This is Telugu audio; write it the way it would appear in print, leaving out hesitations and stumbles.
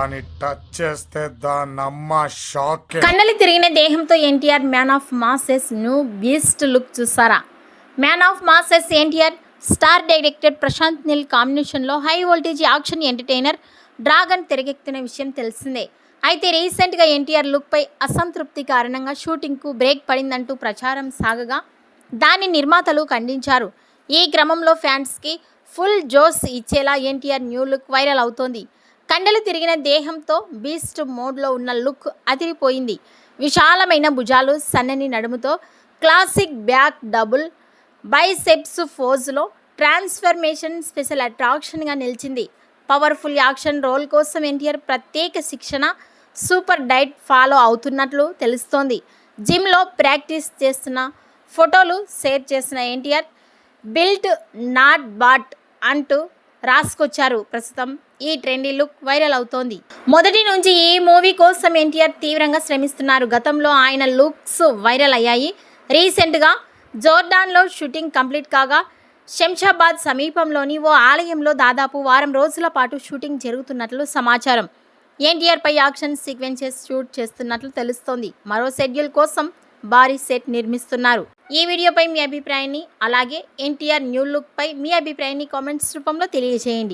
దాన్ని టచ్ చేస్తే దాన్నమ్మ షాక్. కన్నలి తిరిగిన దేహంతో NTR man of masses new beast look చూసారా? Man of masses NTR star director Prashanth Neel కాంబినేషన్లో high voltage action entertainer Dragon తెరకెక్కుతున్న విషయం తెలిసిందే. అయితే రీసెంట్గా ఎన్టీఆర్ లుక్పై అసంతృప్తి కారణంగా షూటింగ్కు బ్రేక్ పడిందంటూ ప్రచారం సాగగా దాన్ని నిర్మాతలు ఖండించారు. ఈ క్రమంలో ఫ్యాన్స్కి ఫుల్ జోస్ ఇచ్చేలా ఎన్టీఆర్ న్యూ లుక్ వైరల్ అవుతోంది. కండలు తిరిగిన దేహంతో బీస్ట్ మోడ్లో ఉన్న లుక్ అదిరిపోయింది. విశాలమైన భుజాలు, సన్నని నడుముతో క్లాసిక్ బ్యాక్ డబుల్ బైసెప్స్ ఫోజ్లో ట్రాన్స్ఫర్మేషన్ స్పెషల్ అట్రాక్షన్గా నిలిచింది. పవర్ఫుల్ యాక్షన్ రోల్ కోసం ఎన్టీఆర్ ప్రత్యేక శిక్షణ, సూపర్ డైట్ ఫాలో అవుతున్నట్లు తెలుస్తోంది. జిమ్లో ప్రాక్టీస్ చేస్తున్న ఫోటోలు షేర్ చేసిన ఎన్టీఆర్ బిల్ట్ నాట్ బాట్ అంటూ రాసుకొచ్చారు. ప్రస్తుతం ఈ ట్రెండీ లుక్ వైరల్ అవుతోంది. మొదటి నుంచి ఈ మూవీ కోసం ఎన్టీఆర్ తీవ్రంగా శ్రమిస్తున్నారు. గతంలో ఆయన లుక్స్ వైరల్ అయ్యాయి. రీసెంట్గా జోర్డాన్లో షూటింగ్ కంప్లీట్ కాగా శంషాబాద్ సమీపంలోని ఓ ఆలయంలో దాదాపు వారం రోజుల పాటు షూటింగ్ జరుగుతున్నట్లు సమాచారం. ఎన్టీఆర్పై యాక్షన్ సీక్వెన్సెస్ షూట్ చేస్తున్నట్లు తెలుస్తోంది. మరో షెడ్యూల్ కోసం భారీ సెట్ నిర్మిస్తున్నారు. ఈ వీడియోపై మీ అభిప్రాయాన్ని, అలాగే ఎన్టీఆర్ న్యూ లుక్పై మీ అభిప్రాయాన్ని కామెంట్స్ రూపంలో తెలియజేయండి.